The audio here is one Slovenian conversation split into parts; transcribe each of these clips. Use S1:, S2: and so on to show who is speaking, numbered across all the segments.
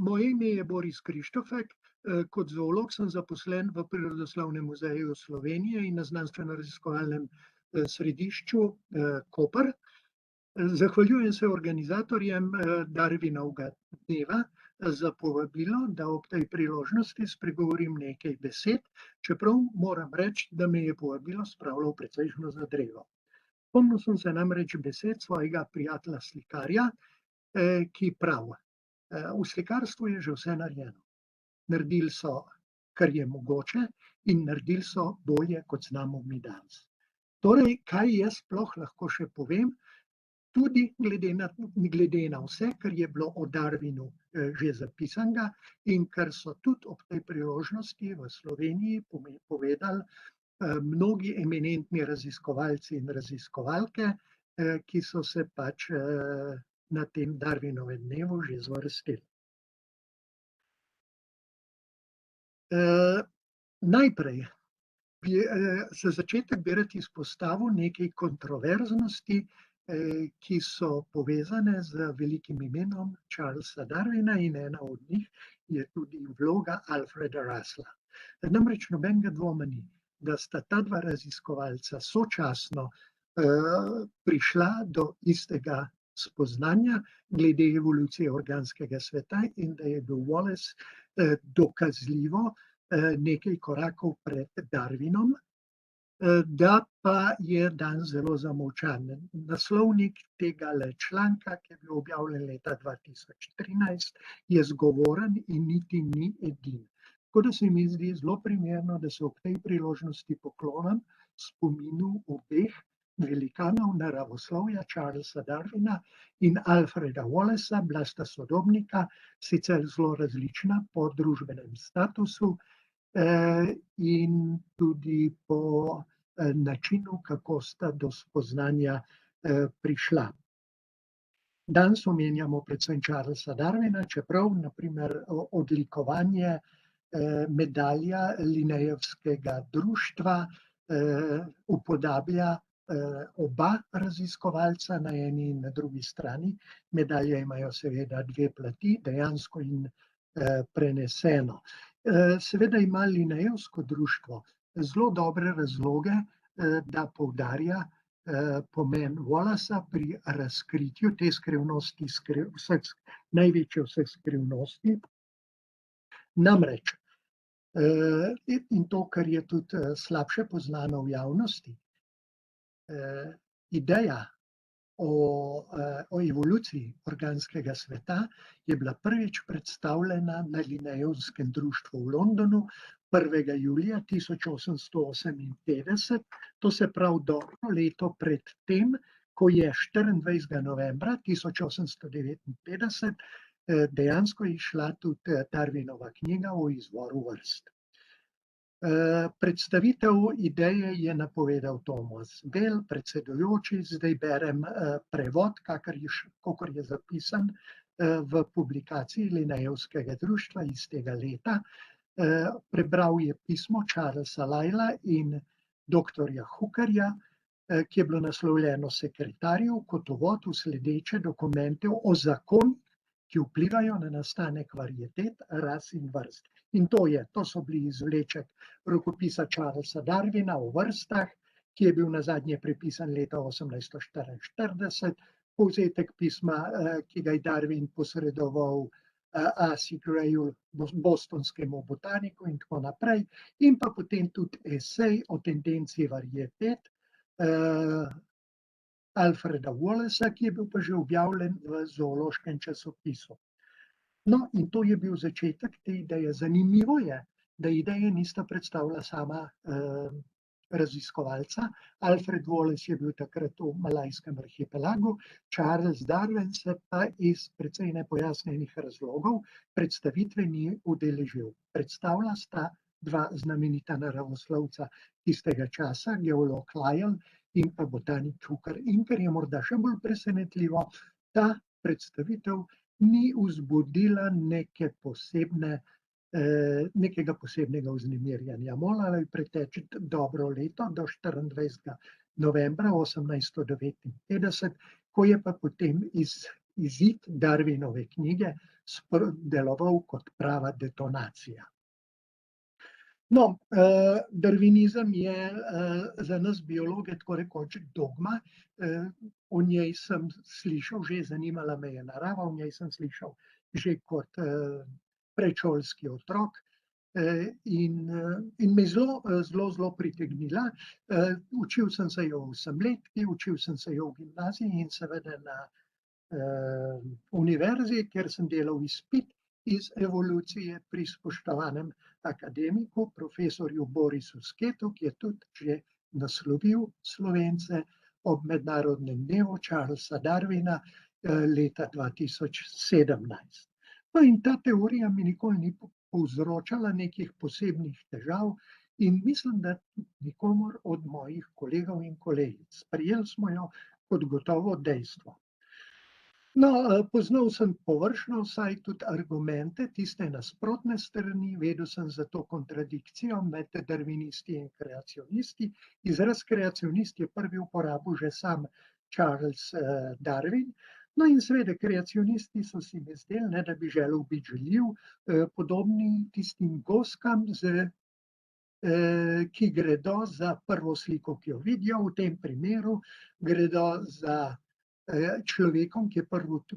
S1: Moje ime je Boris Krištofek. Kot zoolog sem zaposlen v Prirodoslovnem muzeju Slovenije in na znanstveno-raziskovalnem središču Koper. Zahvaljujem se organizatorjem Darwinovega dneva za povabilo, da ob tej priložnosti spregovorim nekaj besed, čeprav moram reči, da me je povabilo spravilo precejšnjo zadrego. Spomnil sem se namreč besed svojega prijatelja slikarja, ki pravi: v slikarstvu je že vse narejeno. Naredili so, kar je mogoče, in naredili so bolje, kot znamo mi danes. Torej, kaj jaz sploh lahko še povem, tudi glede na vse, kar je bilo o Darwinu že zapisanega in kar so tudi ob tej priložnosti v Sloveniji povedali mnogi eminentni raziskovalci in raziskovalke, ki so se pač na tem Darwinovem dnevu že zvrstili. Najprej za začetek bi rad izpostavil nekaj kontroverznosti, ki so povezane z velikim imenom Charlesa Darwina, in ena od njih je tudi vloga Alfreda Rusella. Namreč nobenega dvoma ni, da sta ta dva raziskovalca sočasno prišla do istega spoznanja glede evolucije organskega sveta in da je bil Wallace dokazljivo nekaj korakov pred Darwinom, da pa je danes zelo zamolčan. Naslovnik tega članka, ki je bil objavljen leta 2013, je zgovoren in niti ni edini. Tako da se mi zdi zelo primerno, da se ob tej priložnosti poklonim spominu obeh velikanov naravoslovja, Charlesa Darwina in Alfreda Wallacea. Bila sta sodobnika, sicer zelo različna po družbenem statusu in tudi po načinu, kako sta do spoznanja prišla. Danes omenjamo predvsem Charlesa Darwina, čeprav na primer odlikovanje medalja Linejevskega društva upodablja oba raziskovalca na eni in na drugi strani. Medalje imajo seveda dve plati, dejansko in preneseno. Seveda ima Linejevsko društvo zelo dobre razloge, da poudarja pomen Wallacea pri razkritju te skrivnosti, največje vseh skrivnosti. Namreč, in to, kar je tudi slabše poznano v javnosti, ideja o evoluciji organskega sveta je bila prvič predstavljena na Linejevskem društvu v Londonu 1. julija 1858, to se pravi dobro leto pred tem, ko je 24. novembra 1859 dejansko izšla tudi Darwinova knjiga o izvoru vrst. Predstavitev ideje je napovedal Thomas Bell, predsedujoči. Zdaj berem prevod, kakor je zapisan v publikaciji Linejevskega društva iz tega leta. Prebral je pismo Charlesa Lyella in doktorja Hookerja, ki je bilo naslovljeno sekretarju kot uvod v sledeče dokumente o zakonih, ki vplivajo na nastanek varietet, ras in vrst. In to so bili izvleček rokopisa Charlesa Darwina o vrstah, ki je bil nazadnje prepisan leta 1844, povzetek pisma, ki ga je Darwin posredoval A.C. Grayu, bostonskemu botaniku in tako naprej, in pa potem tudi esej o tendenci varietet Alfreda Wallacea, ki je bil pa že objavljen v zoološkem časopisu. No, in to je bil začetek te ideje. Zanimivo je, da ideje nista predstavila sama raziskovalca. Alfred Wallace je bil takrat v Malajskem arhipelagu, Charles Darwin se pa iz precej nepojasnjenih razlogov predstavitve ni udeležil. Predstavila sta dva znamenita naravoslovca tistega časa, geolog Lyell in pa botanik Hooker. In kar je morda še bolj presenetljivo, ta predstavitev ni vzbudila nekega posebnega vznemirjanja. Moralo je preteči dobro leto do 24. novembra 1859, ko je pa potem izid Darwinove knjige deloval kot prava detonacija. No, darvinizem je za nas biologe tako rekoč dogma. O njej sem slišal, že zanimala me je narava, o njej sem slišal že kot predšolski otrok in me zelo pritegnila. Učil sem se jo v osemletki, učil sem se jo v gimnaziji in seveda na univerzi, kjer sem delal izpit iz evolucije pri spoštovanem akademiku, profesorju Borisu Sketu, ki je tudi že naslovil Slovence ob mednarodnem dnevu Charlesa Darwina leta 2017. No, in ta teorija mi nikoli ni povzročala nekih posebnih težav in mislim, da nikomur od mojih kolegov in kolegic. Sprejeli smo jo kot gotovo dejstvo. No, poznal sem površno vsaj tudi argumente, tiste nasprotne strani, vedel sem za to kontradikcijo med darvinisti in kreacionisti. Izraz kreacionist je prvi uporabil že sam Charles Darwin. No in seveda kreacionisti so si mi zdeli, ne da bi želel biti žaljiv, podobni tistim goskam, ki gredo za prvo sliko, ki jo vidijo, v tem primeru gredo za človekom, ki je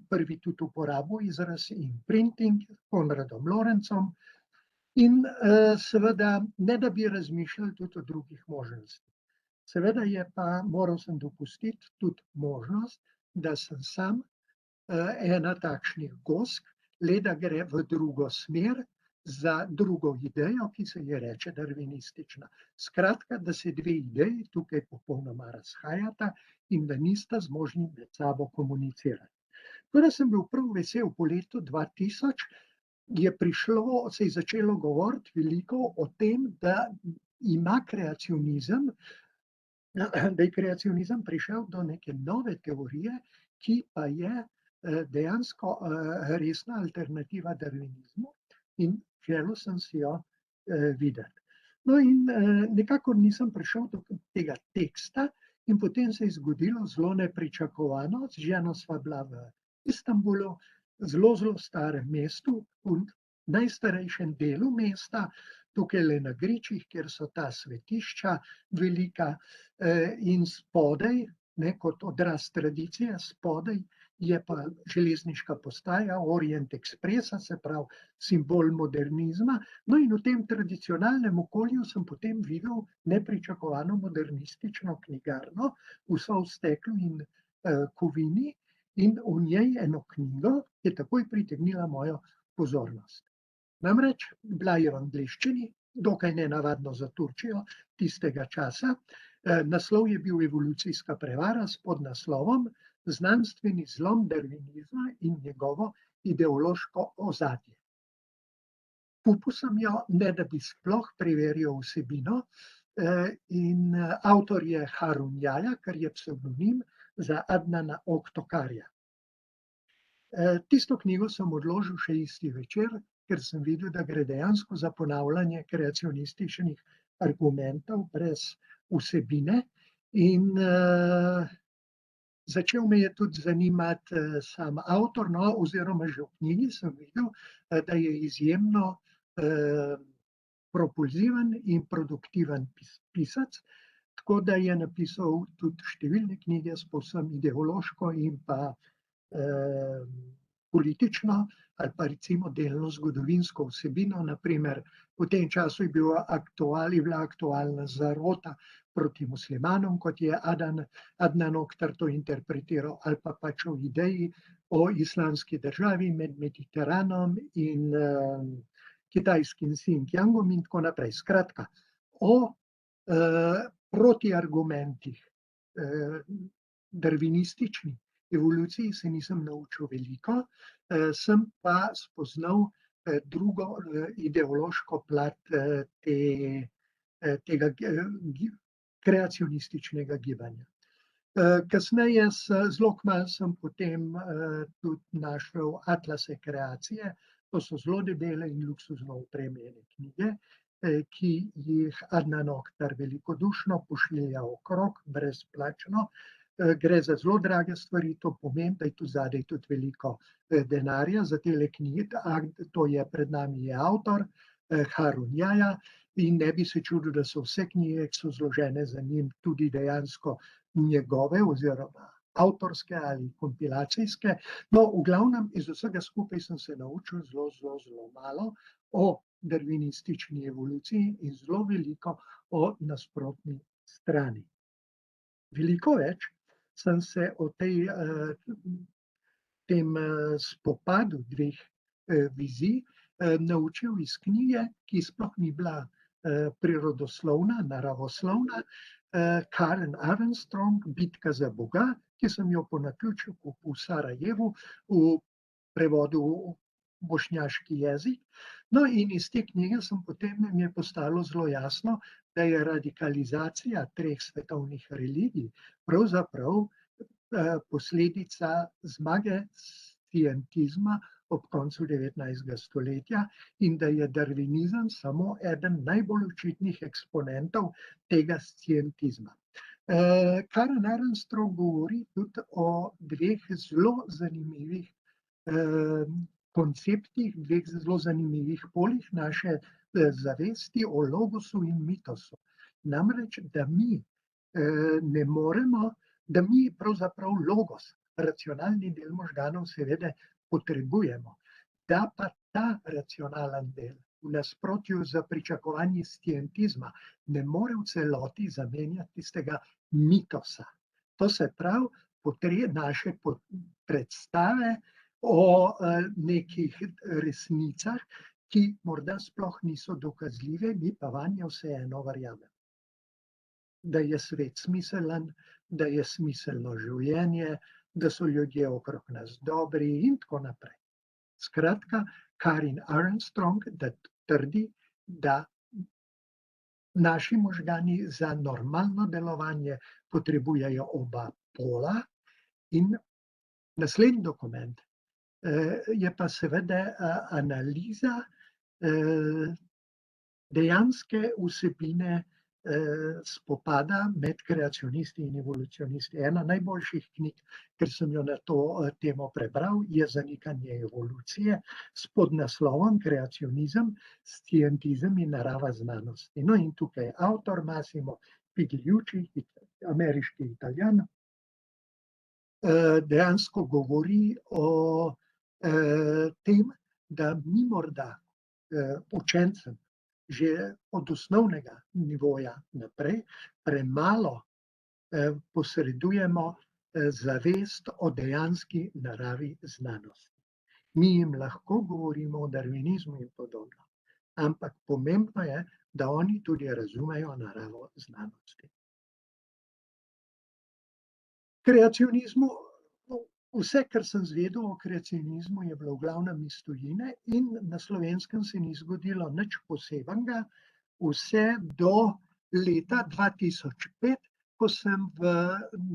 S1: prvi tudi uporabil izraz imprinting, Konradom Lorencem, in seveda ne da bi razmišljali tudi o drugih možnostih. Seveda je pa, moral sem dopustiti tudi možnost, da sem sam ena takšnih gosk, le da gre v drugo smer, za drugo idejo, ki se ji reče darvinistična. Skratka, da se dve ideji tukaj popolnoma razhajata in da nista zmožni med sabo komunicirati. Tako da sem bil prav vesel, po letu 2000 se je začelo govoriti veliko o tem, da ima kreacionizem, da je kreacionizem prišel do neke nove teorije, ki pa je dejansko resna alternativa darvinizmu in želel sem si jo videti. No in nekako nisem prišel do tega teksta in potem se je zgodilo zelo nepričakovano. Z ženo sva bila v Istanbulu, zelo starem mestu, v najstarejšem delu mesta, tukaj le na gričih, kjer so ta svetišča velika in spodaj, kot odraz tradicije, spodaj je pa železniška postaja Orient Expressa, se pravi simbol modernizma. No in v tem tradicionalnem okolju sem potem videl nepričakovano modernistično knjigarno, vso v steklu in kovini, in v njej eno knjigo, ki je takoj pritegnila mojo pozornost. Namreč bila je v angleščini, dokaj nenavadno za Turčijo tistega časa. Naslov je bil Evolucijska prevara s podnaslovom Znanstveni zlom darvinizma in njegovo ideološko ozadje. Kupil sem jo, ne da bi sploh preveril vsebino, in avtor je Harun Jaja, kar je psevdonim za Adnana Oktokarja. Tisto knjigo sem odložil še isti večer, ker sem videl, da gre dejansko za ponavljanje kreacionističnih argumentov brez vsebine in začel me je tudi zanimati sam avtor, no, oziroma že v knjigi sem videl, da je izjemno propulziven in produktiven pisac, tako da je napisal tudi številne knjige s povsem ideološko in pa politično ali pa recimo delno zgodovinsko vsebino. Naprimer, v tem času je bila aktualna zarota proti muslimanom, kot je Adnan Oktar to interpretiral, ali pa pač o ideji o islamski državi med Mediteranom in kitajskim Xinjiangom in tako naprej. Skratka, o protiargumentih darvinistični evoluciji se nisem naučil veliko, sem pa spoznal drugo ideološko plat tega kreacionističnega gibanja. Kasneje, zelo kmalu sem potem tudi našel Atlase kreacije, to so zelo debele in luksuzno opremljene knjige, ki jih Adnan Oktar velikodušno pošilja okrog brezplačno Gre za zelo drage stvari, to pomeni, da je tu zadaj tudi veliko denarja za tele knjige. To je pred nami je avtor, Harun Jaja, in ne bi se čudil, da so vse knjige, ki so zložene za njim, tudi dejansko njegove oziroma avtorske ali kompilacijske. No, v glavnem, iz vsega skupaj sem se naučil zelo malo o darwinistični evoluciji in zelo veliko o nasprotni strani. Veliko več sem se o tem spopadu dveh vizij naučil iz knjige, ki sploh ni bila prirodoslovna, naravoslovna, Karen Armstrong, Bitka za Boga, ki sem jo po naključju kupil v Sarajevu v prevodu v bošnjaški jezik. No, in iz te knjige mi je postalo zelo jasno, da je radikalizacija treh svetovnih religij pravzaprav posledica zmage scientizma ob koncu 19. stoletja in da je darwinizem samo eden najbolj očitnih eksponentov tega scientizma. Karen Armstrong govori tudi o dveh zelo zanimivih konceptih, dveh zelo zanimivih poljih naše zavesti o logosu in mitosu. Namreč, da mi ne moremo, da mi pravzaprav logos, racionalni del možganov, seveda potrebujemo, da pa ta racionalen del v nasprotju z pričakovanji scientizma ne more v celoti zamenjati tistega mitosa. To se pravi, naše predstave o nekih resnicah, ki morda sploh niso dokazljive, mi pa vanje vseeno verjamemo. Da je svet smiselen, da je smiselno življenje, da so ljudje okrog nas dobri in tako naprej. Skratka, Karen Armstrong trdi, da naši možgani za normalno delovanje potrebujejo oba pola in naslednji dokument je pa seveda analiza dejanske vsebine spopada med kreacionisti in evolucionisti. Ena najboljših knjig, ker sem jo na to temo prebral, je Zanikanje evolucije s podnaslovom Kreacionizem, scientizem in narava znanosti. No, in tukaj avtor Massimo Pigliucci, ameriški Italijan, dejansko govori o tem, da mi morda učencem že od osnovnega nivoja naprej premalo posredujemo zavest o dejanski naravi znanosti. Mi jim lahko govorimo o darwinizmu in podobno, ampak pomembno je, da oni tudi razumejo naravo znanosti. Kreacionizmu, vse, kar sem zvedel o kreacionizmu, je bilo v glavnem iz tujine in na Slovenskem se ni zgodilo nič posebenega, vse do leta 2005, ko sem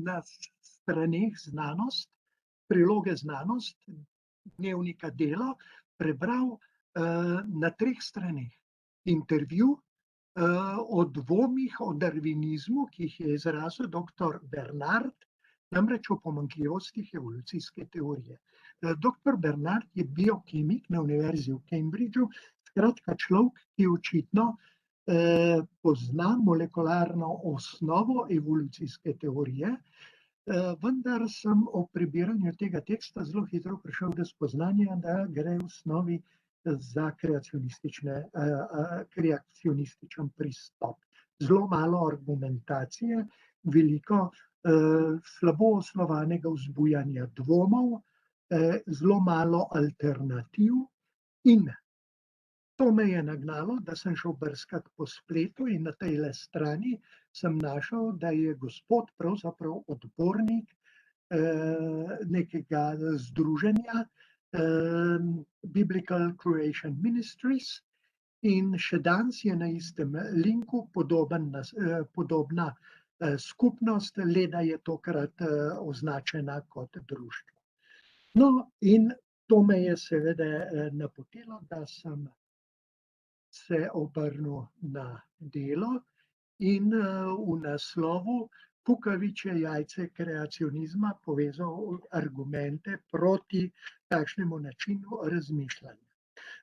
S1: na straneh Znanost, priloge Znanost, dnevnika Delo, prebral na 3 straneh intervju o dvomih o darwinizmu, ki jih je izrazil dr. Bernard, namreč o pomanjkljivostih evolucijske teorije. Dr. Bernard je biokemik na Univerzi v Cambridgeu, skratka človek, ki očitno pozna molekularno osnovo evolucijske teorije, vendar sem ob prebiranju tega teksta zelo hitro prišel do spoznanja, da gre v osnovi za kreacionističen pristop. Zelo malo argumentacije, veliko slabo osnovanega vzbujanja dvomov, zelo malo alternativ in to me je nagnalo, da sem šel brskati po spletu in na tejle strani sem našel, da je gospod pravzaprav odbornik nekega združenja Biblical Creation Ministries in še danes je na istem linku podobna skupnost, le da je tokrat označena kot društvo. No, in to me je seveda napotilo, da sem se obrnil na Delo in v naslovu kukavičje jajce kreacionizma povezal argumente proti takšnemu načinu razmišljanja.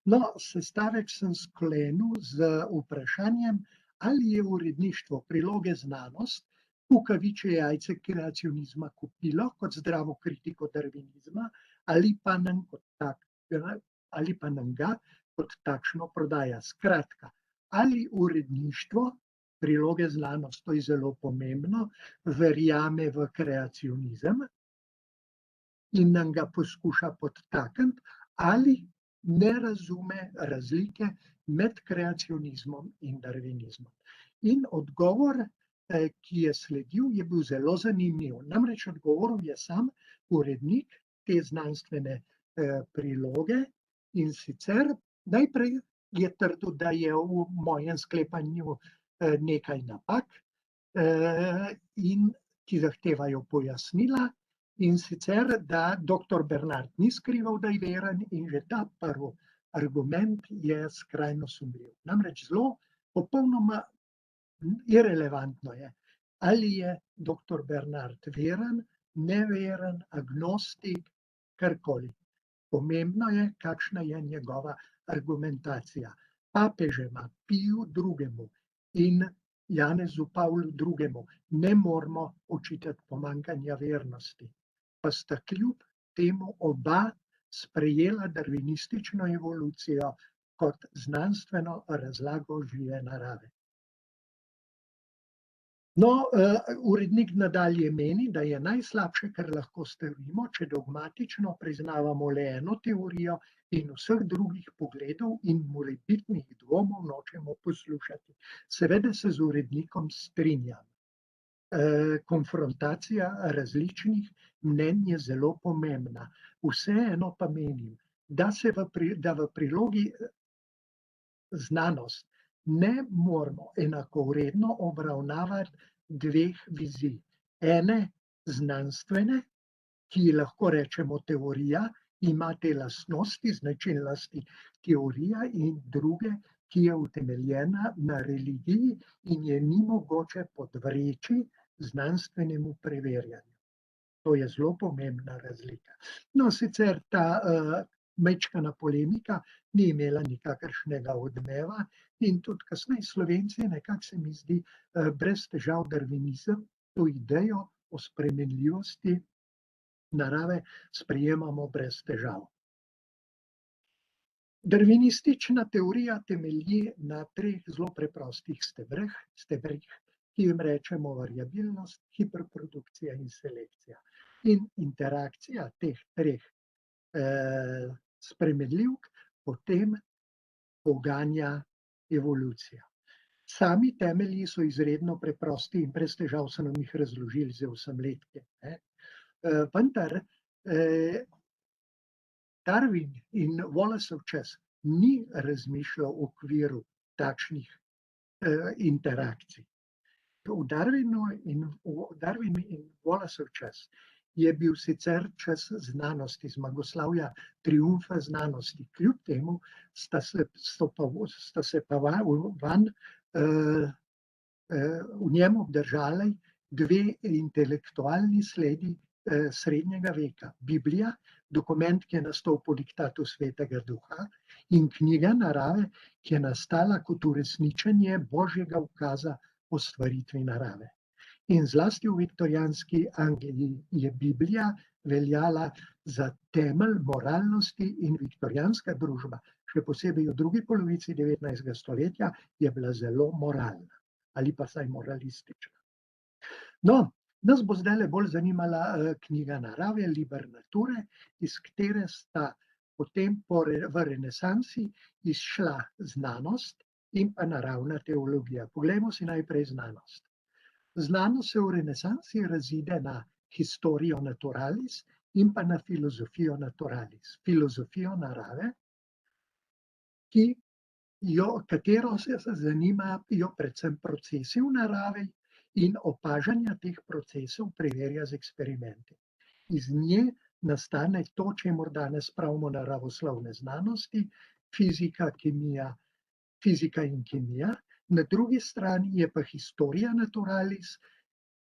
S1: No, sestavek sem sklenil z vprašanjem, ali je uredništvo priloge Znanost kukavičje jajce kreacionizma kupilo kot zdravo kritiko darvinizma ali pa nam ga kot takšno prodaja. Skratka, ali uredništvo priloge Znanost, to je zelo pomembno, verjame v kreacionizem in nam ga poskuša podtakniti, ali ne razume razlike med kreacionizmom in darvinizmom. In odgovor, ki je sledil, je bil zelo zanimiv. Namreč odgovoril je sam urednik te znanstvene priloge, in sicer najprej je trdil, da je v mojem sklepanju nekaj napak, in ki zahtevajo pojasnila, in sicer, da doktor Bernard ni skrival, da je veren, in že ta prvi argument je skrajno sumljiv. Namreč zelo popolnoma irelevantno je, ali je doktor Bernard veren, neveren, agnostik, karkoli. Pomembno je, kakšna je njegova argumentacija. Papežema Piju II. In Janezu Pavlu II. Ne moremo očitati pomanjkanja vernosti, pa sta kljub temu oba sprejela darvinistično evolucijo kot znanstveno razlago žive narave. No, urednik nadalje meni, da je najslabše, kar lahko storimo, če dogmatično priznavamo le eno teorijo in vseh drugih pogledov in morebitnih dvomov nočemo poslušati. Seveda se z urednikom strinjam. Konfrontacija različnih mnenj je zelo pomembna. Vseeno pa menim, da v prilogi Znanost ne moramo enakovredno obravnavati dveh vizij. Ene znanstvene, ki lahko rečemo teorija, ima te lastnosti, značilnosti teorija, in druge, ki je utemeljena na religiji in je ni mogoče podvreči znanstvenemu preverjanju. To je zelo pomembna razlika. No, sicer ta majčkena polemika ni imela nikakršnega odmeva in tudi kasneje Slovenci, nekako se mi zdi, brez težav darvinizem, to idejo o spremenljivosti narave sprejemamo brez težav. Darvinistična teorija temelji na treh zelo preprostih stebrih, ki jim rečemo variabilnost, hiperprodukcija in selekcija. In interakcija teh treh spremenljivk potem poganja evolucijo. Sami temelji so izredno preprosti in brez težav so nam jih razložili že osemletke. Vendar Darwin in Wallaceov čas ni razmišljal v okviru takšnih interakcij. V Darwinu in Wallaceov čas je bil sicer čas znanosti, zmagoslavja, triumfa znanosti. Kljub temu sta se pa v njem obdržali dve intelektualni sledi srednjega veka. Biblija, dokument, ki je nastal po diktatu Svetega Duha, in knjiga narave, ki je nastala kot uresničenje Božjega ukaza o stvaritvi narave. In zlasti v viktorijanski Angliji je Biblija veljala za temelj moralnosti in viktorijanska družba, še posebej v drugi polovici 19. stoletja, je bila zelo moralna ali pa vsaj moralistična. No, nas bo zdaj bolj zanimala knjiga narave, Liber Nature, iz katere sta potem v renesansi izšla znanost in pa naravna teologija. Poglejmo si najprej znanost. Znanost se v renesansi razide na historio naturalis in pa na filozofijo naturalis. Filozofijo narave, katero se zanimajo predvsem procesi v naravi in opažanja teh procesov preverja z eksperimenti. Iz nje nastane to, čemur danes pravimo naravoslovne znanosti, fizika in kemija. Na drugi strani je pa historia naturalis,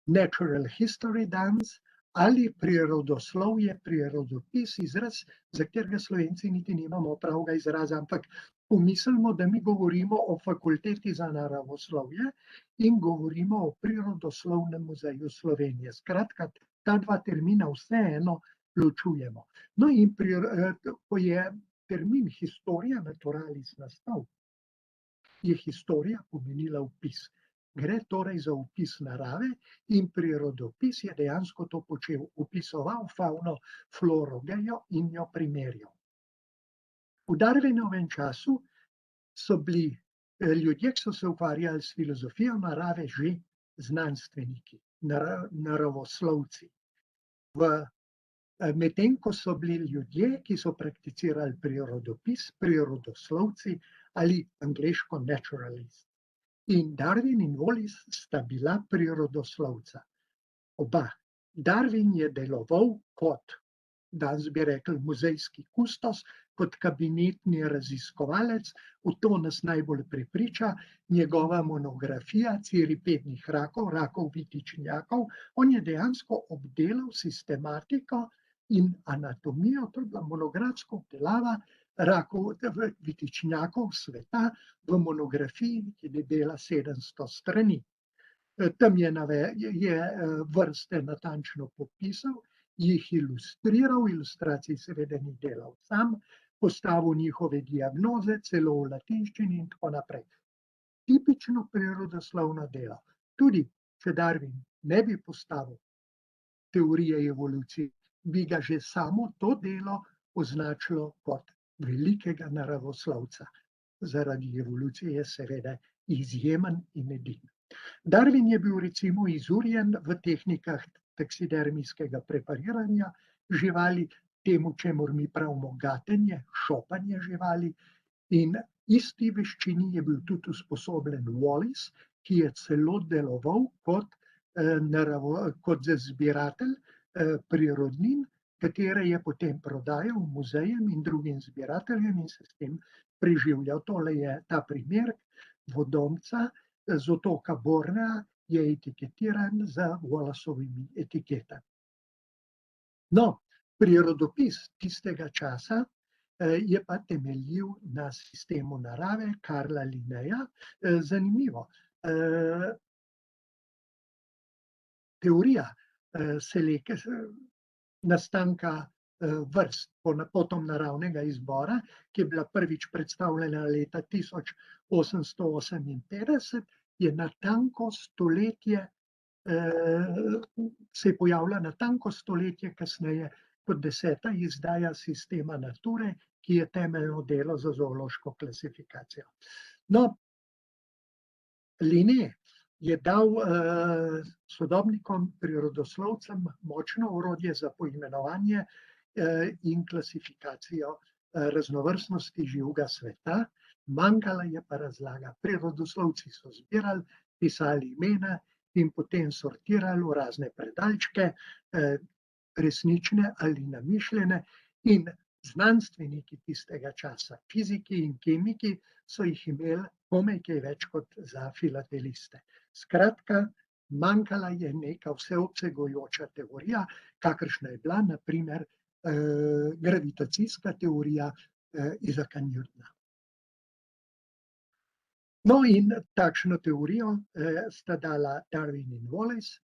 S1: natural history dance ali prirodoslovje, prirodopis, izraz, za katerega Slovenci niti nimamo pravega izraza, ampak pomislimo, da mi govorimo o fakulteti za naravoslovje in govorimo o Prirodoslovnem muzeju Slovenije. Skratka, ta dva termina vseeno ločujemo. No in ko je termin historia naturalis nastal, je historija pomenila vpis. Gre torej za vpis narave in prirodopis je dejansko to počel, vpisoval fauno, floro, gejo in jo primerjal. V Darwinovem času so bili ljudje, ki so se ukvarjali s filozofijo narave, že znanstveniki, naravoslovci. Medtem ko so bili ljudje, ki so prakticirali prirodopis, prirodoslovci ali angleško naturalist. In Darwin in Wallace sta bila prirodoslovca. Oba. Darwin je deloval kot, danes bi rekli, muzejski kustos, kot kabinetni raziskovalec, v to nas najbolj prepriča njegova monografija ciripednih rakov, rakov vitičnjakov. On je dejansko obdelal sistematiko in anatomijo, to je bila monografska obdelava rakov vitičnjakov sveta v monografiji, ki je debela 700 strani. Tam je vrste natančno popisal, jih ilustriral, ilustracij seveda ni delal sam, postavil njihove diagnoze, celo v latinščini in tako naprej. Tipično prirodoslovno delo. Tudi, če Darwin ne bi postavil teorije evolucije, bi ga že samo to delo označilo kot velikega naravoslovca. Zaradi evolucije je seveda izjemen in edin. Darwin je bil recimo izurjen v tehnikah taksidermijskega prepariranja živali, temu, čemur mi pravimo gatenje, šopanje živali, in isti veščini je bil tudi usposobljen Wallace, ki je celo deloval kot zbiratelj prirodnin, katere je potem prodajal muzejem in drugim zbirateljem in se s tem preživljal. Tole je ta primer vodomca z otoka Bornea, je etiketiran z Wallaceovimi etiketami. No, prirodopis tistega časa je pa temeljil na sistemu narave Karla Linneja. Zanimivo, teorija nastanka vrst potom naravnega izbora, ki je bila prvič predstavljena leta 1858, je natanko stoletje, se je pojavila natanko stoletje kasneje kot 10. izdaja Sistema Nature, ki je temeljno delo za zoološko klasifikacijo. No, Linne je dal sodobnikom, prirodoslovcem močno orodje za poimenovanje in klasifikacijo raznovrstnosti živega sveta, manjkala je pa razlaga. Prirodoslovci so zbirali, pisali imena in potem sortirali v razne predalčke, resnične ali namišljene, in znanstveniki tistega časa, fiziki in kemiki, so jih imeli komaj kaj več kot za filateliste. Skratka, manjkala je neka vseobsegajoča teorija, kakršna je bila na primer gravitacijska teorija Isaaca Newtona. No, in takšno teorijo sta dala Darwin in Wallace,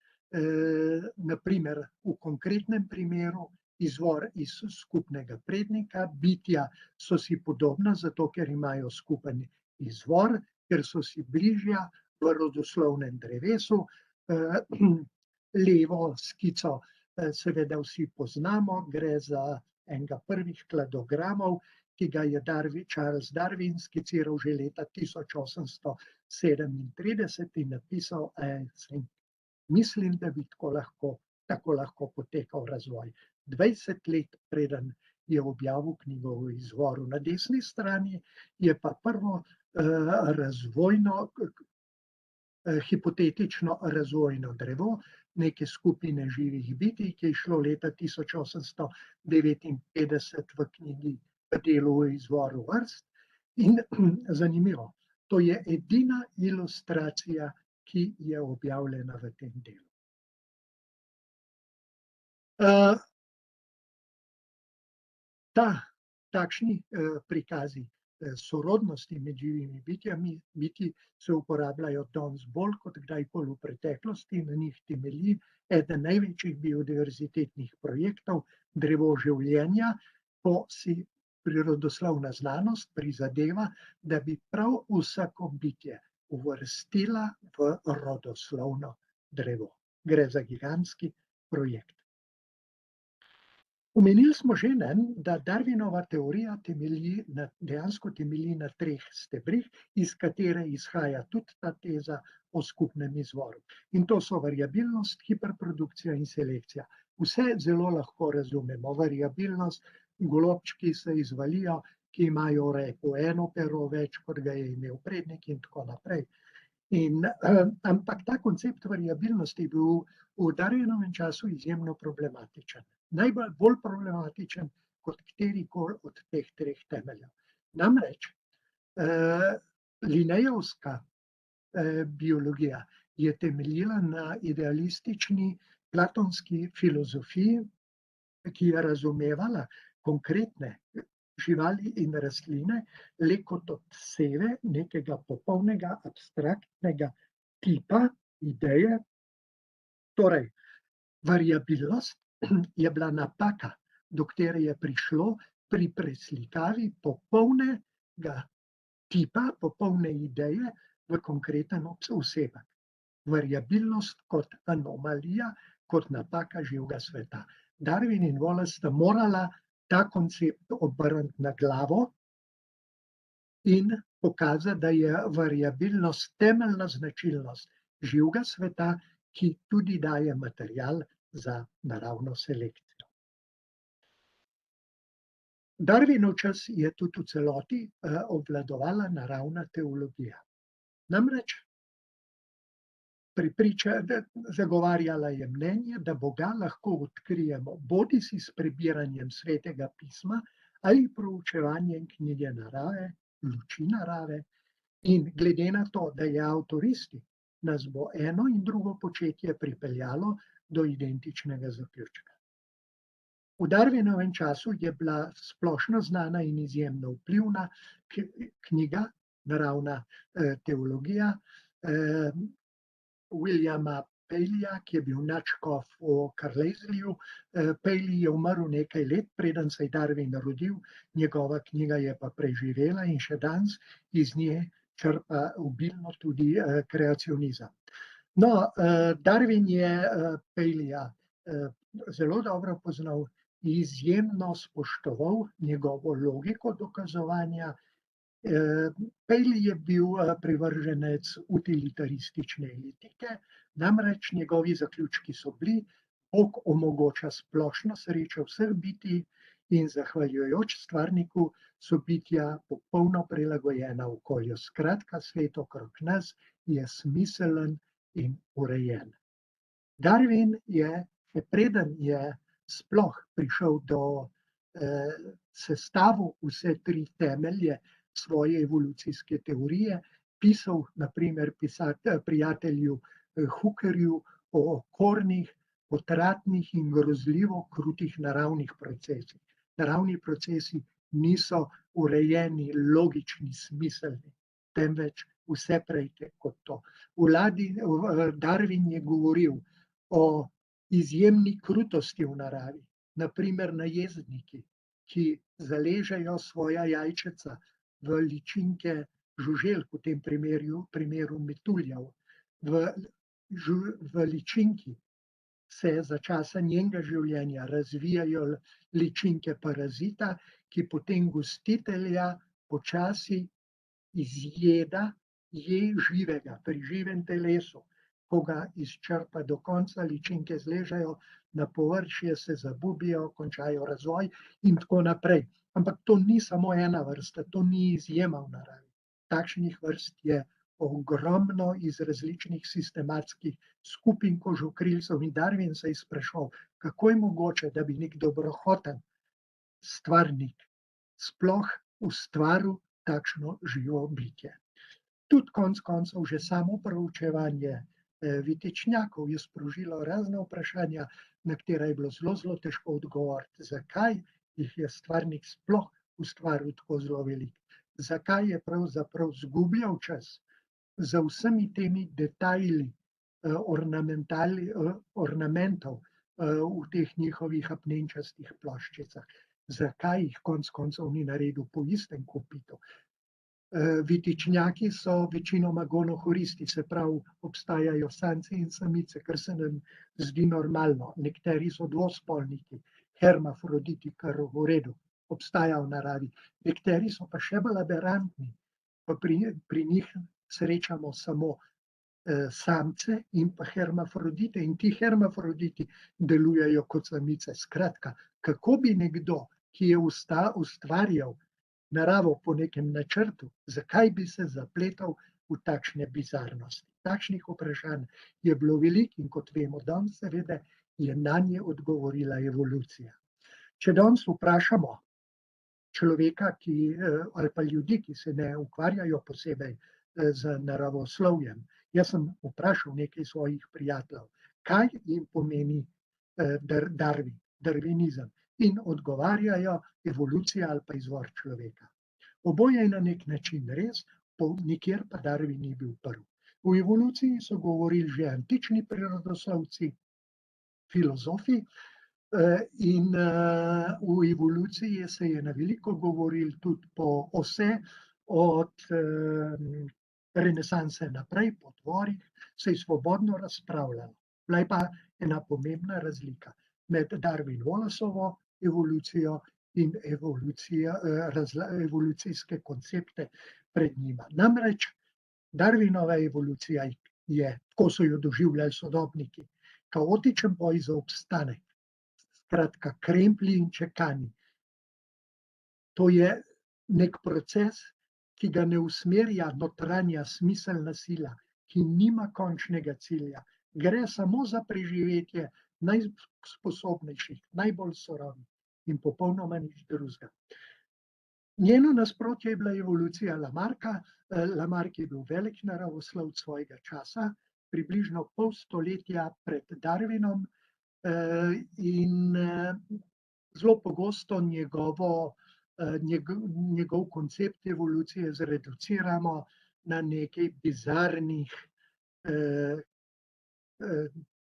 S1: na primer v konkretnem primeru izvor iz skupnega prednika, bitja so si podobna, zato ker imajo skupen izvor, ker so si bližja v rodoslovnem drevesu. Levo skico seveda vsi poznamo, gre za enega prvih kladogramov, ki ga je Charles Darwin skiciral že leta 1837 in napisal: mislim, da bi tako lahko potekal razvoj. 20 let preden je objavil knjigo o izvoru. Na desni strani je pa prvo razvojno, hipotetično razvojno drevo neke skupine živih bitij, ki je šlo leta 1859 v knjigi v delu o izvoru vrst. In zanimivo, to je edina ilustracija, ki je objavljena v tem delu. Takšni prikazi sorodnosti med živimi bitji se uporabljajo danes bolj kot kdajkoli v preteklosti. Na njih temelji eden največjih biodiverzitetnih projektov, drevo življenja. Ko si prirodoslovna znanost prizadeva, da bi prav vsako bitje uvrstila v rodoslovno drevo. Gre za gigantski projekt. Omenili smo že, da Darwinova teorija dejansko temelji na 3 stebrih, iz katere izhaja tudi ta teza o skupnem izvoru. In to so variabilnost, hiperprodukcija in selekcija. Vse zelo lahko razumemo. Variabilnost, golobčki se izvalijo, ki imajo v repu eno pero več, kot ga je imel prednik in tako naprej. Ampak ta koncept variabilnosti je bil v Darwinovem času izjemno problematičen. Bolj problematičen kot katerikoli od teh 3 temeljev. Namreč linejevska biologija je temeljila na idealistični platonski filozofiji, ki je razumevala konkretne živali in rastline le kot odseve nekega popolnega abstraktnega tipa, ideje. Torej, variabilnost je bila napaka, do katere je prišlo pri preslikavi popolnega tipa, popolne ideje v konkreten osebek. Variabilnost kot anomalija, kot napaka živega sveta. Darwin in Wallace sta morala ta koncept obrniti na glavo in pokazati, da je variabilnost temeljna značilnost živega sveta, ki tudi daje material za naravno selekcijo. Darwinov čas je tudi v celoti obvladovala naravna teologija. Namreč zagovarjala je mnenje, da Boga lahko odkrijemo bodisi s prebiranjem Svetega pisma ali proučevanjem knjige narave, luči narave, in glede na to, da je avtoristi, nas bo eno in drugo početje pripeljalo do identičnega zaključka. V Darwinovem času je bila splošno znana in izjemno vplivna knjiga Naravna teologija Williama Paleya, ki je bil nadškof v Carlesliju. Paley je umrl nekaj let, preden se je Darwin rodil, njegova knjiga je pa preživela in še danes iz nje črpa obilno tudi kreacionizem. No, Darwin je Paleya zelo dobro poznal, izjemno spoštoval njegovo logiko dokazovanja. Paley je bil privrženec utilitaristične etike, namreč njegovi zaključki so bili: Bog omogoča splošno srečo vseh bitij in zahvaljujoč stvarniku so bitja popolno prilagojena okolju. Skratka, svet okrog nas je smiselen in urejen. Darwin je, preden je sploh prišel do sestave vse 3 temelje svoje evolucijske teorije, pisal na primer prijatelju Hookerju o okornih, potratnih in grozljivo krutih naravnih procesih. Naravni procesi niso urejeni, logični, smiselni, temveč vse prej kot to. Darwin je govoril o izjemni krutosti v naravi, na primer najezdniki, ki zaležejo svoja jajčeca v ličinke žuželk, v tem primeru metuljev. V ličinki se za časa njenega življenja razvijajo ličinke parazita, ki potem gostitelja počasi izjeda, je živega pri živem telesu. Ko ga izčrpa do konca, ličinke zležejo na površje, se zabubijo, končajo razvoj in tako naprej. Ampak to ni samo ena vrsta, to ni izjema v naravi. Takšnih vrst je ogromno iz različnih sistematskih skupin kožokrilcev in Darwin se je spraševal, kako je mogoče, da bi nek dobrohoten stvarnik sploh ustvaril takšno živo bitje. Tudi konec koncev že samo proučevanje Vitičnjakov je sprožilo razna vprašanja, na katera je bilo zelo težko odgovoriti. Zakaj jih je stvarnik sploh ustvaril tako zelo veliko? Zakaj je pravzaprav izgubljal čas za vsemi temi detajli ornamentov v teh njihovih apnenčastih ploščicah? Zakaj jih konec koncev ni naredil po istem kopitu? Vitičnjaki so večinoma gonohoristi, se pravi, obstajajo samci in samice, kar se nam zdi normalno. Nekateri so dvospolniki, hermafroditi, kar v redu, obstaja v naravi. Nekateri so pa še bolj aberrantni, pa pri njih srečamo samo samce in pa hermafrodite, in ti hermafroditi delujejo kot samice. Skratka, kako bi nekdo, ki je ustvarjal naravo po nekem načrtu, zakaj bi se zapletal v takšne bizarnosti? Takšnih vprašanj je bilo veliko in kot vemo danes, seveda, je nanje odgovorila evolucija. Če danes vprašamo človeka, ali pa ljudi, ki se ne ukvarjajo posebej z naravoslovjem, jaz sem vprašal nekaj svojih prijateljev, kaj jim pomeni darvinizem, in odgovarjajo evolucija ali pa izvor človeka. Oboje je na nek način res, nikjer pa Darwin ni bil prvi. V evoluciji so govorili že antični prirodoslovci, filozofi, in v evoluciji se je na veliko govorili tudi vse od renesanse naprej, po tvorih, se je svobodno razpravljalo. Bila je pa ena pomembna razlika med Darwin-Wallaceovo evolucijo in evolucijske koncepte pred njima. Namreč Darwinova evolucija je, tako so jo doživljali sodobniki, kaotičen boj za obstanek, skratka kremplji in čekani. To je nek proces, ki ga ne usmerja notranja smiselna sila, ki nima končnega cilja. Gre samo za preživetje najsposobnejših, najbolj surovih in popolnoma nič drugega. Njeno nasprotje je bila evolucija Lamarcka. Lamarck je bil velik naravoslovec svojega časa, približno pol stoletja pred Darwinom, in zelo pogosto njegov koncept evolucije zreduciramo na nekaj bizarnih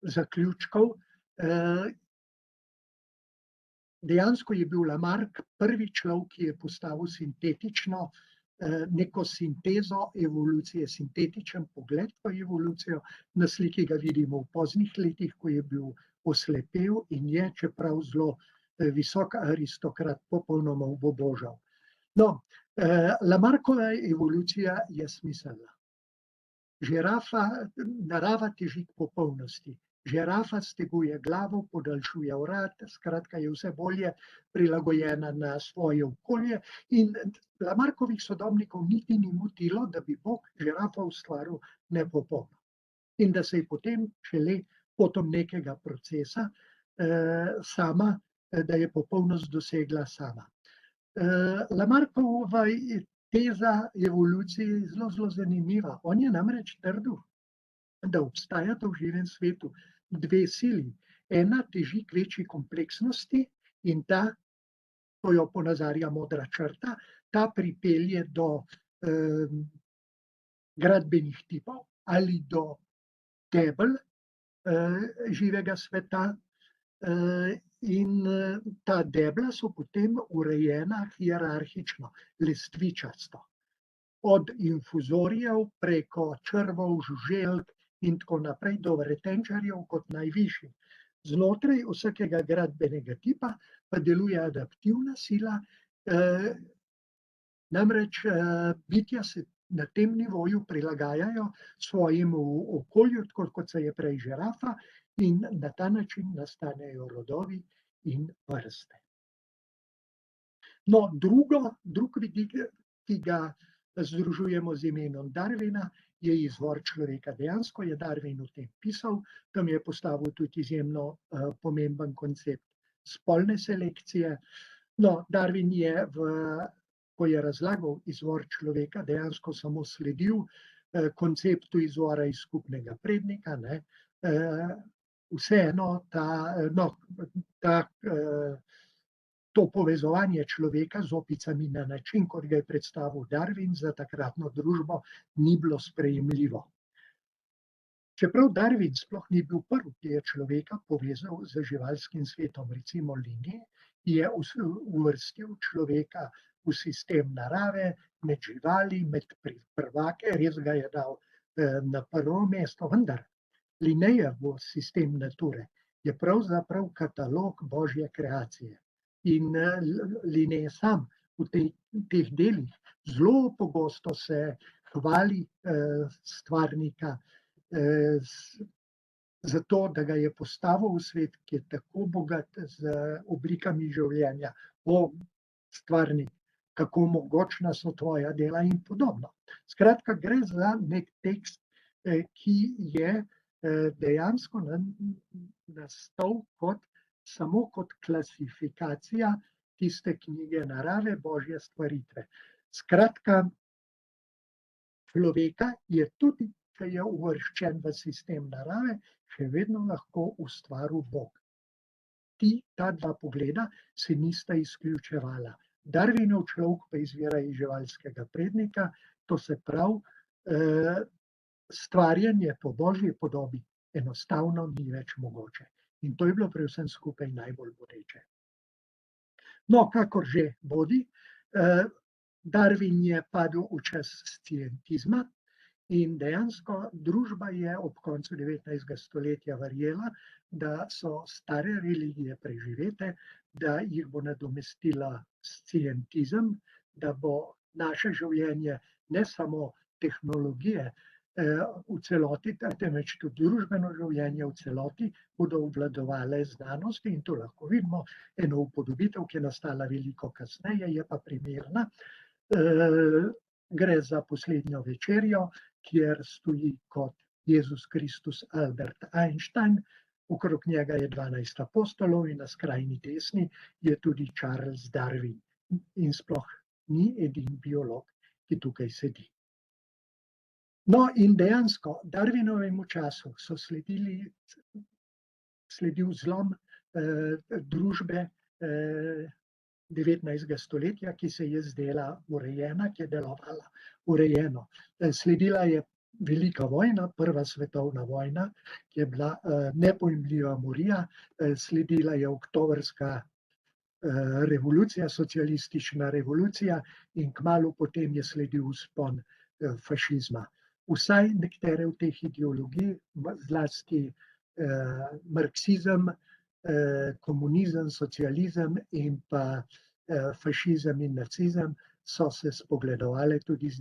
S1: zaključkov. Dejansko je bil Lamarck prvi človek, ki je postavil sintetično neko sintezo evolucije, sintetičen pogled v evolucijo. Na sliki ga vidimo v poznih letih, ko je bil oslepel in je, čeprav zelo visok aristokrat, popolnoma obubožal. No, Lamarckova evolucija je smiselna. Narava teži k popolnosti. Žirafa steguje glavo, podaljšuje vrat, skratka je vse bolje prilagojena na svoje okolje, in Lamarckovih sodobnikov niti ni motilo, da bi Bog žirafa ustvaril nepopolno. In da se je potem šele potom nekega procesa sama, da je popolnost dosegla sama. Lamarckova teza evolucije je zelo zanimiva. On je namreč trdil, da obstajata v živem svetu dve sili. Ena teži k večji kompleksnosti in to jo ponazarja modra črta, ta pripelje do gradbenih tipov ali do debel živega sveta, in ta debla so potem urejena hierarhično, lestvičasto. Od infuzorijev preko črvov, žuželk in tako naprej do vretenčarjev kot najvišji. Znotraj vsakega gradbenega tipa pa deluje adaptivna sila, namreč bitja se na tem nivoju prilagajajo svojemu okolju, tako kot se je prej žirafa, in na ta način nastanejo rodovi in vrste. No, drug vidik, ki ga združujemo z imenom Darwina, je izvor človeka. Dejansko je Darwin o tem pisal, tam je postavil tudi izjemno pomemben koncept spolne selekcije. No, Darwin je v ko je razlagal izvor človeka, dejansko samo sledil konceptu izvora iz skupnega prednika, ne. Vseeno to povezovanje človeka z opicami na način, kot ga je predstavil Darwin, za takratno družbo ni bilo sprejemljivo. Čeprav Darwin sploh ni bil prvi, ki je človeka povezal z živalskim svetom, recimo Linné je uvrstil človeka v sistem narave, med živali, med prvake, res ga je dal na prvo mesto, vendar Linnéjev sistem nature je pravzaprav katalog božje kreacije. In Linné sam v teh delih zelo pogosto se hvali stvarnika zato, da ga je postavil v svet, ki je tako bogat z oblikami življenja, o stvarnik, kako mogočna so tvoja dela in podobno. Skratka, gre za nek tekst, ki je dejansko nastal samo kot klasifikacija tiste knjige narave, božje stvaritve. Skratka, človeka je tudi, če je uvrščen v sistem narave, še vedno lahko ustvaril Bog. Ta dva pogleda se nista izključevala. Darwinov človek pa izvira iz živalskega prednika, to se pravi, stvarjanje po božji podobi enostavno ni več mogoče. In to je bilo pri vsem skupaj najbolj bodeče. No, kakor že bodi, Darwin je padel v čas scientizma in dejansko družba je ob koncu 19. stoletja verjela, da so stare religije preživete, da jih bo nadomestila scientizem, da bo naše življenje ne samo tehnologije v celoti, temveč tudi družbeno življenje v celoti bodo obvladovale znanosti in to lahko vidimo. Eno upodobitev, ki je nastala veliko kasneje, je pa primerna. Gre za Poslednjo večerjo, kjer stoji kot Jezus Kristus Albert Einstein, okrog njega je 12 apostolov in na skrajni desni je tudi Charles Darwin. In sploh ni edini biolog, ki tukaj sedi. No, in dejansko Darwinovemu času so sledil zlom družbe 19. stoletja, ki se je zdela urejena, ki je delovala urejeno. Sledila je velika vojna, prva svetovna vojna, ki je bila nepojmljiva morija, sledila je oktobrska revolucija, socialistična revolucija in kmalu potem je sledil vzpon fašizma. Vsaj nekatere v teh ideologij, zlasti marksizem, komunizem, socializem in pa fašizem in nacizem so se spogledovali tudi z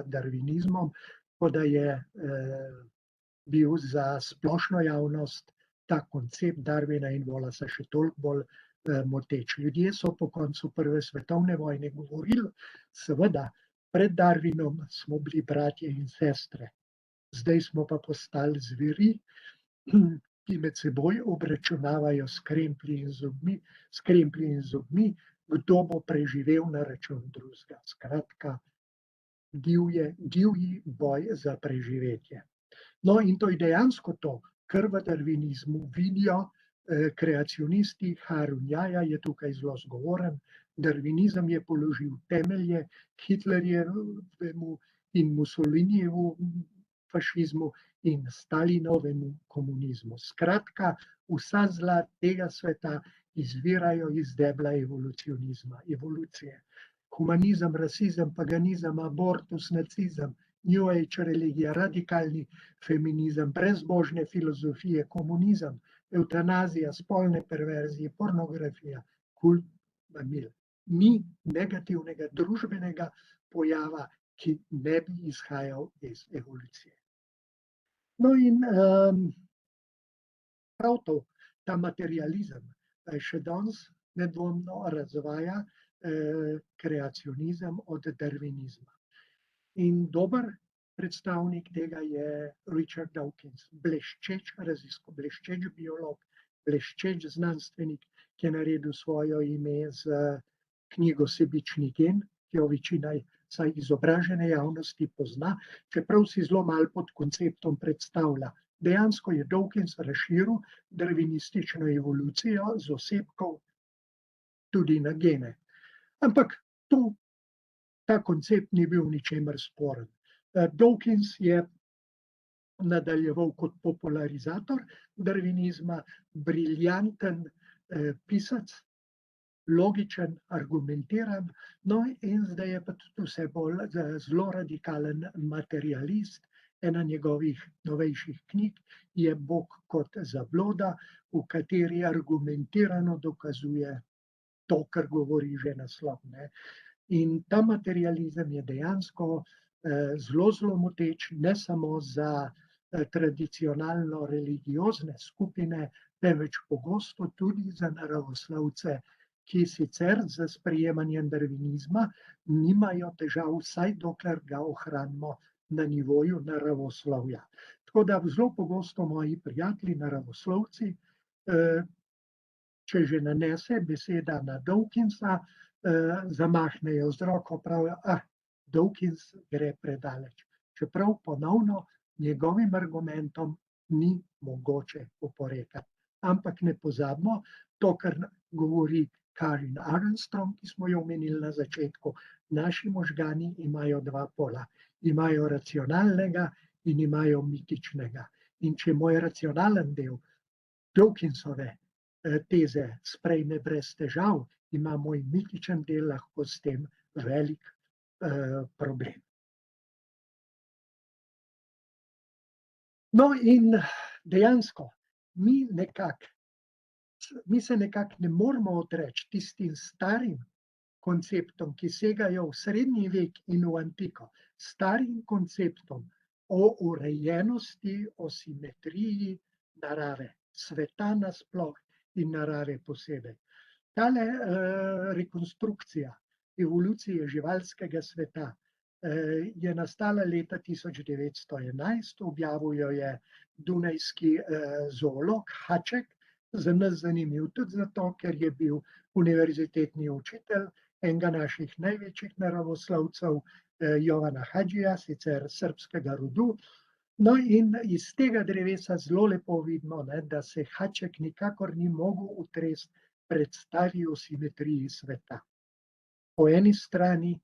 S1: darwinizmom, kot da je bil za splošno javnost ta koncept Darwina in Wallaca še toliko bolj moteč. Ljudje so po koncu prve svetovne vojne govorili, seveda, pred Darwinom smo bili bratje in sestre, zdaj smo pa postali zveri, ki med seboj obračunavajo s kremplji in zobmi, kdo bo preživel na račun drugega. Skratka, divji boj za preživetje. No, in to je dejansko to, kar v darwinizmu vidijo kreacionisti. Harun Jaja je tukaj zelo zgovoren. Darwinizem je položil temelje Hitlerjevemu in Mussolinijevu fašizmu in Stalinovemu komunizmu. Skratka, vsa zla tega sveta izvirajo iz debla evolucionizma, evolucije. Humanizem, rasizem, paganizem, abortus, nacizem, New Age religija, radikalni feminizem, brezbožne filozofije, komunizem, evtanazija, spolne perverzije, pornografija, kult mamil. Ni negativnega družbenega pojava, ki ne bi izhajal iz evolucije. No in prav to, ta materializem še danes nedvomno razvaja kreacionizem od darwinizma. In dober predstavnik tega je Richard Dawkins, bleščeč biolog, bleščeč znanstvenik, ki je naredil svoje ime z knjigo Sebični gen, ki jo večina saj izobražene javnosti pozna, čeprav si zelo malo pod konceptom predstavlja. Dejansko je Dawkins razširil darwinistično evolucijo z osebkov tudi na gene. Ampak ta koncept ni bil ničemer sporen. Dawkins je nadaljeval kot popularizator darwinizma, briljanten pisec, logičen, argumentiran, no in zdaj je pa tudi vse bolj zelo radikalen materialist. Ena njegovih novejših knjig je Bog kot zabloda, v kateri argumentirano dokazuje to, kar govori že naslov. In ta materializem je dejansko zelo moteč, ne samo za tradicionalno religiozne skupine, temveč pogosto tudi za naravoslovce, ki sicer z sprejemanjem darwinizma nimajo težav, vsaj dokler ga ohranimo na nivoju naravoslovja. Tako da zelo pogosto moji prijatelji, naravoslovci, če že nanese beseda na Dawkinsa, zamahnejo z roko, pravijo, Dawkins gre predaleč. Čeprav ponovno njegovim argumentom ni mogoče oporekati. Ampak ne pozabimo, to, kar govori Karen Armstrong, ki smo jo omenili na začetku, naši možgani imajo dva pola. Imajo racionalnega in imajo mitičnega. In če moj racionalen del Dawkinsove teze sprejme brez težav, ima moj mitičen del lahko s tem velik problem. No in dejansko, mi se nekako ne moremo odreči tistim starim konceptom, ki segajo v srednji vek in v antiko, starim konceptom o urejenosti, o simetriji narave, sveta nasploh in narave posebej. Tale rekonstrukcija evolucije živalskega sveta je nastala leta 1911, objavil jo je dunajski zoolog Haček, za nas zanimiv tudi zato, ker je bil univerzitetni učitelj enega naših največjih naravoslovcev, Jovana Hadžija, sicer srbskega rodu. No in iz tega drevesa zelo lepo vidimo, da se Haček nikakor ni mogel utresti predstavi o simetriji sveta. Po eni strani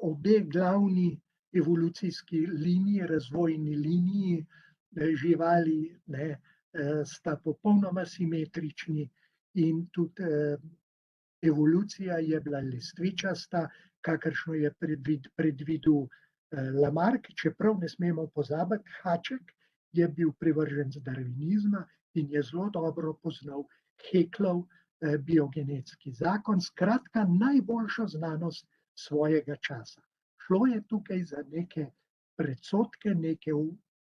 S1: obe glavni evolucijski liniji, razvojni liniji živali sta popolnoma simetrični in tudi evolucija je bila lestvičasta, kakršno je predvidel Lamarck, čeprav ne smemo pozabiti, Haček je bil privrženec darwinizma in je zelo dobro poznal Haeckelov biogenetski zakon, skratka najboljšo znanost svojega časa. Šlo je tukaj za neke predsodke, neke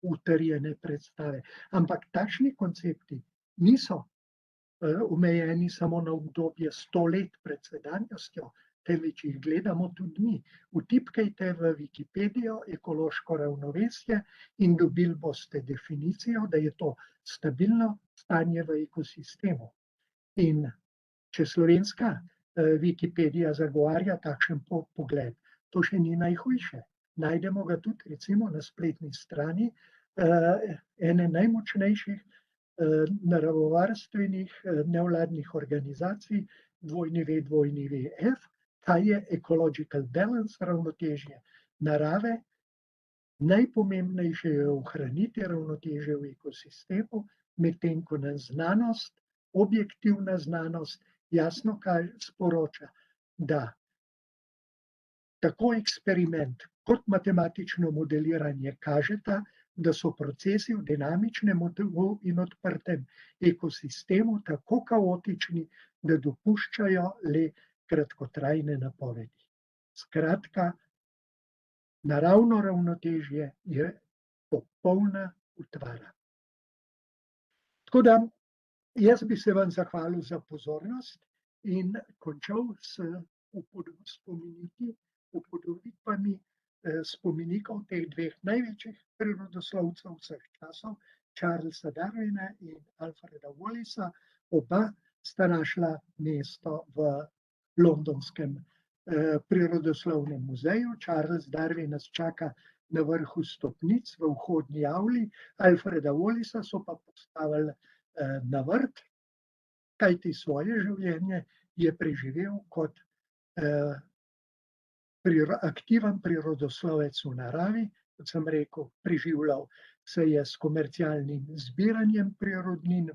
S1: utrjene predstave, ampak takšni koncepti niso omejeni samo na obdobje 100 let pred sedanjostjo, temveč jih gledamo tudi mi. Vtipkajte v Wikipedijo ekološko ravnovesje in dobili boste definicijo, da je to stabilno stanje v ekosistemu. In če slovenska Wikipedija zagovarja takšen pogled, to še ni najhujše. Najdemo ga tudi recimo na spletni strani ene najmočnejših naravovarstvenih nevladnih organizacij WWF, kaj je ecological balance, ravnotežje narave. Najpomembnejše je ohraniti ravnotežje v ekosistemu, medtem ko nam znanost, objektivna znanost jasno sporoča, da tako eksperiment kot matematično modeliranje kažeta, da so procesi v dinamičnem in odprtem ekosistemu tako kaotični, da dopuščajo le kratkotrajne napovedi. Skratka, naravno ravnotežje je popolna utvara. Tako da, jaz bi se vam zahvalil za pozornost in končal s upodobitvami spomenikov teh dveh največjih prirodoslovcev vseh časov, Charlesa Darwina in Alfreda Wallisa. Oba sta našla mesto v londonskem Prirodoslovnem muzeju. Charles Darwin nas čaka na vrhu stopnic v vhodni avli, Alfreda Wallisa so pa postavili na vrt, kajti svoje življenje je preživel kot aktiven prirodoslovec v naravi, kot sem rekel, preživljal se je s komercialnim zbiranjem prirodnin.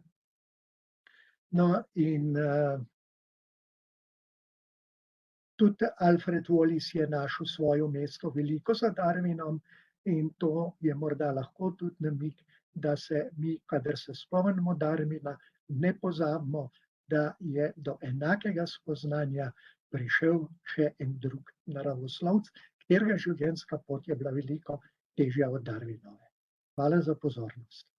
S1: No, in tudi Alfred Wallis je našel svoje mesto veliko za Darwinom in to je morda lahko tudi namig, da se mi, kadar se spomnimo Darwina, ne pozabimo, da je do enakega spoznanja prišel še en drug naravoslovec, katerega življenjska pot je bila veliko težja od Darwinove. Hvala za pozornost.